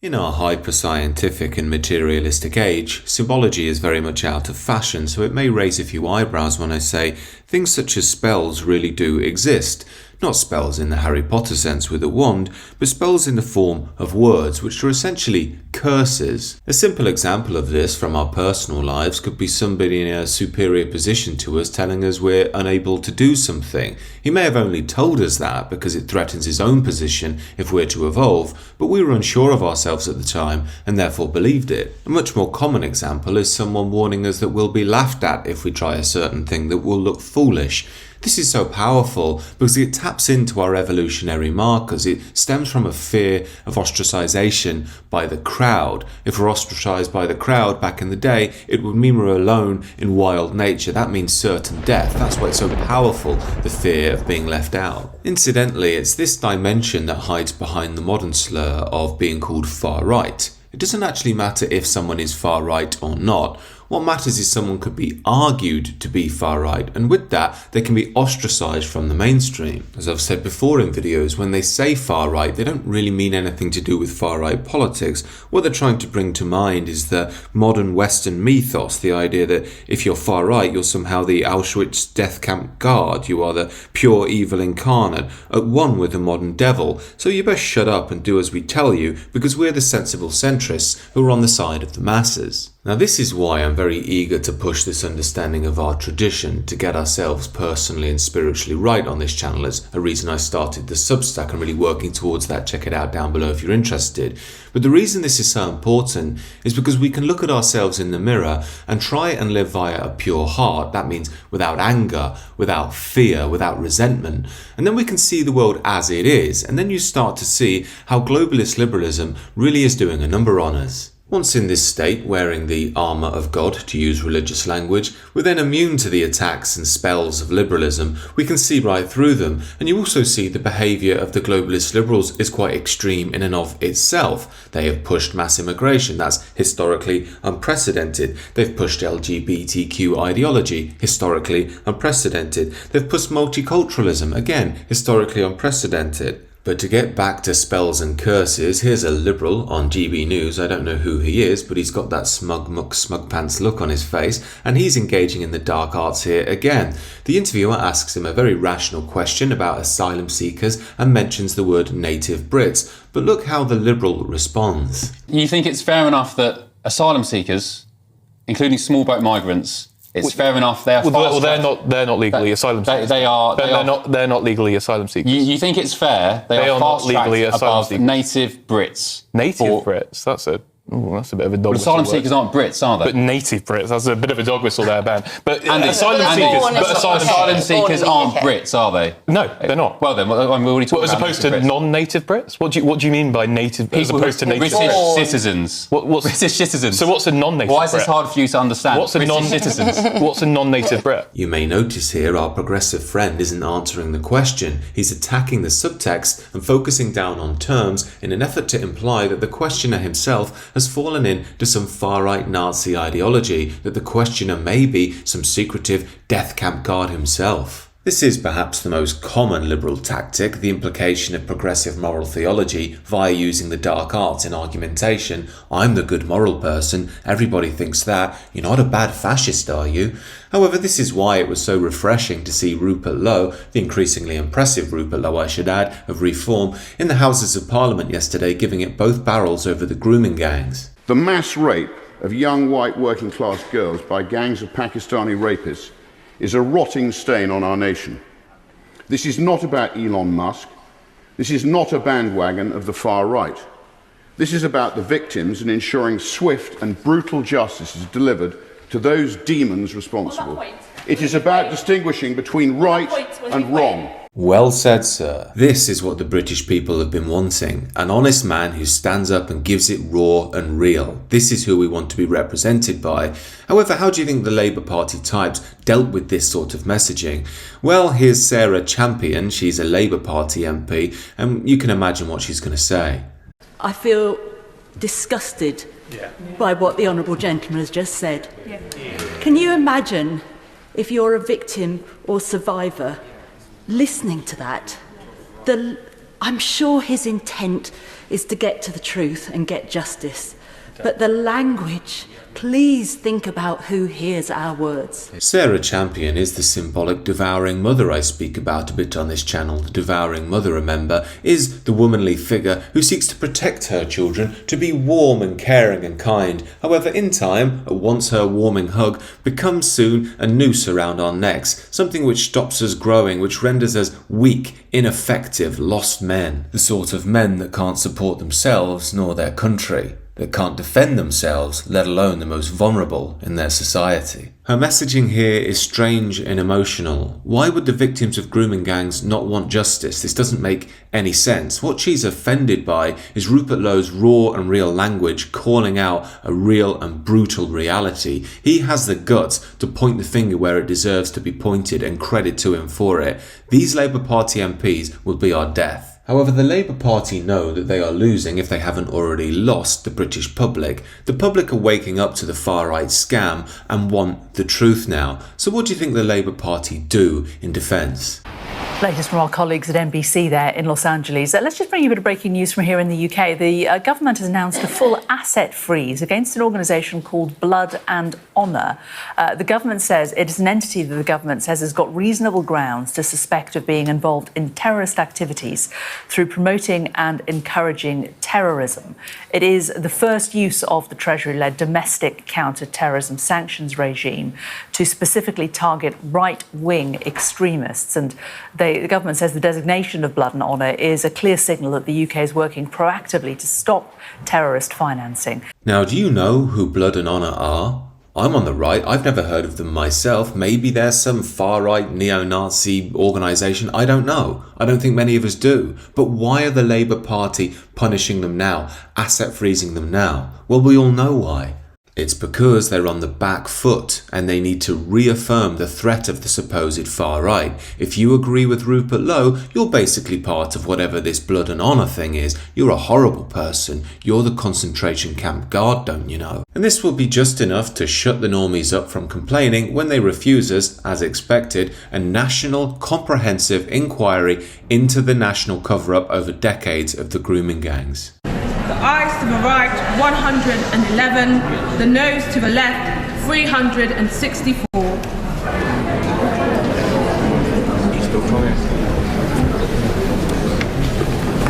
In our hyper-scientific and materialistic age, symbology is very much out of fashion, so it may raise a few eyebrows when I say things such as spells really do exist. Not spells in the Harry Potter sense with a wand, but spells in the form of words, which are essentially curses. A simple example of this from our personal lives could be somebody in a superior position to us telling us we're unable to do something. He may have only told us that because it threatens his own position if we're to evolve, but we were unsure of ourselves at the time and therefore believed it. A much more common example is someone warning us that we'll be laughed at if we try a certain thing that will look foolish. This is so powerful because it taps into our evolutionary markers. It stems from a fear of ostracization by the crowd. If we're ostracized by the crowd back in the day, it would mean we're alone in wild nature. That means certain death. That's why it's so powerful, the fear of being left out. Incidentally, it's this dimension that hides behind the modern slur of being called far right. It doesn't actually matter if someone is far right or not. What matters is someone could be argued to be far right, and with that, they can be ostracized from the mainstream. As I've said before in videos, when they say far right, they don't really mean anything to do with far right politics. What they're trying to bring to mind is the modern Western mythos, the idea that if you're far right, you're somehow the Auschwitz death camp guard, you are the pure evil incarnate, at one with the modern devil. So you best shut up and do as we tell you, because we're the sensible centrists who are on the side of the masses. Now this is why I'm very eager to push this understanding of our tradition, to get ourselves personally and spiritually right on this channel. As a reason I started the Substack. I'm really working towards that. Check it out down below if you're interested. But the reason this is so important is because we can look at ourselves in the mirror and try and live via a pure heart. That means without anger, without fear, without resentment. And then we can see the world as it is. And then you start to see how globalist liberalism really is doing a number on us. Once in this state, wearing the armour of God, to use religious language, we're then immune to the attacks and spells of liberalism. We can see right through them, and you also see the behaviour of the globalist liberals is quite extreme in and of itself. They have pushed mass immigration, that's historically unprecedented. They've pushed LGBTQ ideology, historically unprecedented. They've pushed multiculturalism, again, historically unprecedented. But to get back to spells and curses, here's a liberal on GB News. I don't know who he is, but he's got that smug muck, smug pants look on his face, and he's engaging in the dark arts here again. The interviewer asks him a very rational question about asylum seekers and mentions the word native Brits. But look how the liberal responds. You think it's fair enough that asylum seekers, including small boat migrants, it's fair enough. They are they're not legally asylum seekers. They're not legally asylum seekers. You think it's fair? They are not legally asylum above seekers. Native Brits. Brits. That's a bit of a dog whistle. Asylum seekers aren't Brits, are they? But native Brits. That's a bit of a dog whistle there, Ben. But asylum seekers aren't Brits, are they? No, they're not. Well then, we already talked about as opposed to non-native Brits. What do you mean by native? As opposed to native British Brits? citizens. British citizens. So what's a non-native Brit? Why is this hard for you to understand? What's a citizens? What's a non-native Brit? You may notice here our progressive friend isn't answering the question. He's attacking the subtext and focusing down on terms in an effort to imply that the questioner himself has fallen in to some far-right Nazi ideology, that the questioner may be some secretive death camp guard himself. This is perhaps the most common liberal tactic, the implication of progressive moral theology via using the dark arts in argumentation. I'm the good moral person, everybody thinks that, you're not a bad fascist, are you? However, this is why it was so refreshing to see Rupert Lowe, the increasingly impressive Rupert Lowe I should add, of Reform, in the Houses of Parliament yesterday, giving it both barrels over the grooming gangs. The mass rape of young white working class girls by gangs of Pakistani rapists is a rotting stain on our nation. This is not about Elon Musk. This is not a bandwagon of the far right. This is about the victims and ensuring swift and brutal justice is delivered to those demons responsible. It is about distinguishing between right and wrong. Well said, sir. This is what the British people have been wanting. An honest man who stands up and gives it raw and real. This is who we want to be represented by. However, how do you think the Labour Party types dealt with this sort of messaging? Well, here's Sarah Champion. She's a Labour Party MP, and you can imagine what she's going to say. I feel disgusted by what the Honourable Gentleman has just said. Can you imagine if you're a victim or survivor listening to that? I'm sure his intent is to get to the truth and get justice. But the language, please think about who hears our words. Sarah Champion is the symbolic devouring mother I speak about a bit on this channel. The devouring mother, remember, is the womanly figure who seeks to protect her children, to be warm and caring and kind. However, in time, a once her warming hug becomes soon a noose around our necks, something which stops us growing, which renders us weak, ineffective, lost men. The sort of men that can't support themselves nor their country, that can't defend themselves, let alone the most vulnerable in their society. Her messaging here is strange and emotional. Why would the victims of grooming gangs not want justice? This doesn't make any sense. What she's offended by is Rupert Lowe's raw and real language calling out a real and brutal reality. He has the guts to point the finger where it deserves to be pointed, and credit to him for it. These Labour Party MPs will be our death. However, the Labour Party know that they are losing if they haven't already lost the British public. The public are waking up to the far-right scam and want the truth now. So what do you think the Labour Party do in defence? Latest from our colleagues at NBC there in Los Angeles. Let's just bring you a bit of breaking news from here in the UK. The government has announced a full asset freeze against an organisation called Blood and Honour. The government says it is an entity that the government says has got reasonable grounds to suspect of being involved in terrorist activities through promoting and encouraging terrorism. It is the first use of the Treasury-led domestic counter-terrorism sanctions regime to specifically target right-wing extremists. And the government says the designation of Blood and Honour is a clear signal that the UK is working proactively to stop terrorist financing. Now, do you know who Blood and Honour are? I'm on the right. I've never heard of them myself. Maybe there's some far-right neo-Nazi organisation. I don't know. I don't think many of us do. But why are the Labour Party punishing them now, asset freezing them now? Well, we all know why. It's because they're on the back foot and they need to reaffirm the threat of the supposed far right. If you agree with Rupert Lowe, you're basically part of whatever this Blood and Honour thing is. You're a horrible person. You're the concentration camp guard, don't you know? And this will be just enough to shut the normies up from complaining when they refuse us, as expected, a national comprehensive inquiry into the national cover-up over decades of the grooming gangs. The ayes to the right, 111. The noes to the left, 364.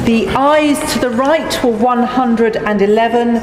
The ayes to the right were 111,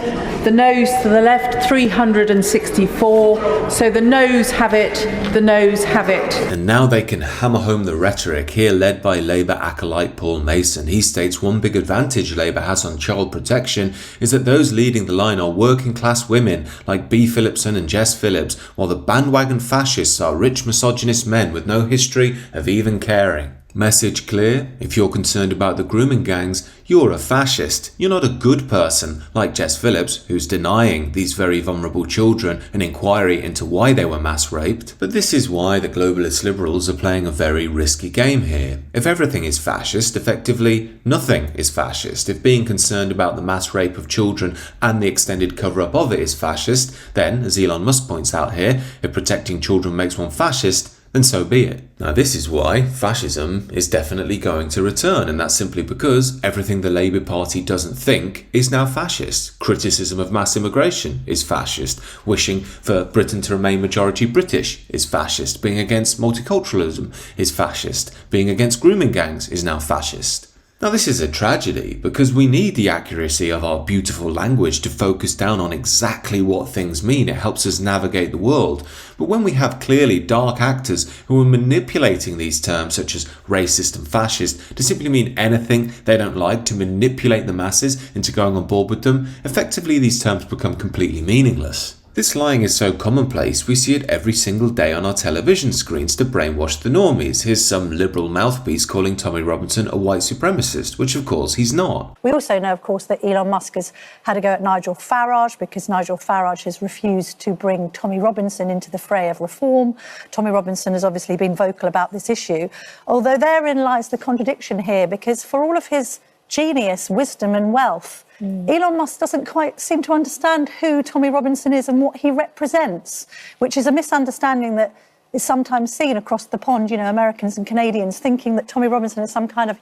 the noes to the left 364, so the noes have it, the noes have it. And now they can hammer home the rhetoric, here led by Labour acolyte Paul Mason. He states one big advantage Labour has on child protection is that those leading the line are working class women like Bea Phillipson and Jess Phillips, while the bandwagon fascists are rich misogynist men with no history of even caring. Message clear? If you're concerned about the grooming gangs, you're a fascist. You're not a good person, like Jess Phillips, who's denying these very vulnerable children an inquiry into why they were mass raped. But this is why the globalist liberals are playing a very risky game here. If everything is fascist, effectively nothing is fascist. If being concerned about the mass rape of children and the extended cover-up of it is fascist, then, as Elon Musk points out here, if protecting children makes one fascist, then so be it. Now this is why fascism is definitely going to return, and that's simply because everything the Labour Party doesn't think is now fascist. Criticism of mass immigration is fascist. Wishing for Britain to remain majority British is fascist. Being against multiculturalism is fascist. Being against grooming gangs is now fascist. Now this is a tragedy because we need the accuracy of our beautiful language to focus down on exactly what things mean. It helps us navigate the world. But when we have clearly dark actors who are manipulating these terms such as racist and fascist to simply mean anything they don't like, to manipulate the masses into going on board with them, effectively these terms become completely meaningless. This lying is so commonplace, we see it every single day on our television screens to brainwash the normies. Here's some liberal mouthpiece calling Tommy Robinson a white supremacist, which of course he's not. We also know, of course, that Elon Musk has had a go at Nigel Farage because Nigel Farage has refused to bring Tommy Robinson into the fray of reform. Tommy Robinson has obviously been vocal about this issue, although therein lies the contradiction here, because for all of his genius, wisdom and wealth, Elon Musk doesn't quite seem to understand who Tommy Robinson is and what he represents, which is a misunderstanding that is sometimes seen across the pond, Americans and Canadians thinking that Tommy Robinson is some kind of,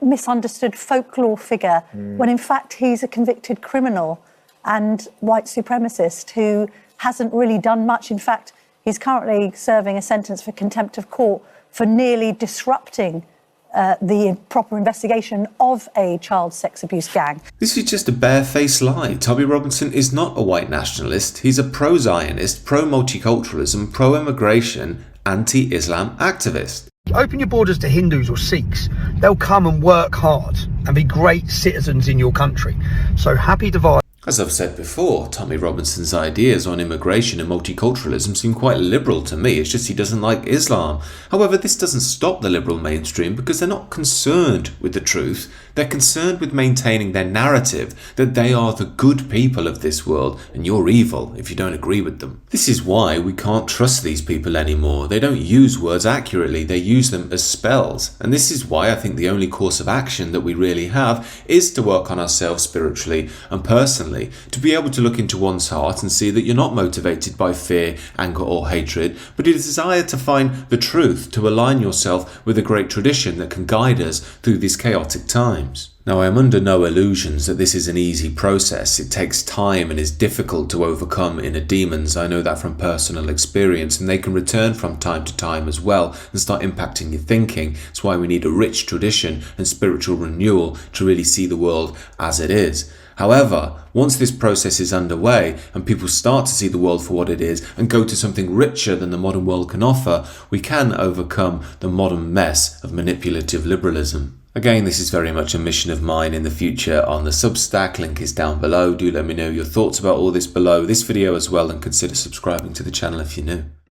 misunderstood folklore figure, when in fact he's a convicted criminal and white supremacist who hasn't really done much. In fact, he's currently serving a sentence for contempt of court for nearly disrupting the proper investigation of a child sex abuse gang. This is just a barefaced lie. Tommy Robinson is not a white nationalist. He's a pro-Zionist, pro-multiculturalism, pro-immigration, anti-Islam activist. Open your borders to Hindus or Sikhs. They'll come and work hard and be great citizens in your country. So happy divide. As I've said before, Tommy Robinson's ideas on immigration and multiculturalism seem quite liberal to me. It's just he doesn't like Islam. However, this doesn't stop the liberal mainstream because they're not concerned with the truth. They're concerned with maintaining their narrative that they are the good people of this world and you're evil if you don't agree with them. This is why we can't trust these people anymore. They don't use words accurately, they use them as spells. And this is why I think the only course of action that we really have is to work on ourselves spiritually and personally, to be able to look into one's heart and see that you're not motivated by fear, anger or hatred, but a desire to find the truth, to align yourself with a great tradition that can guide us through these chaotic times. Now, I am under no illusions that this is an easy process. It takes time and is difficult to overcome inner demons. I know that from personal experience, and they can return from time to time as well and start impacting your thinking. It's why we need a rich tradition and spiritual renewal to really see the world as it is. However, once this process is underway and people start to see the world for what it is and go to something richer than the modern world can offer, we can overcome the modern mess of manipulative liberalism. Again, this is very much a mission of mine in the future on the Substack. Link is down below. Do let me know your thoughts about all this below this video as well, and consider subscribing to the channel if you're new.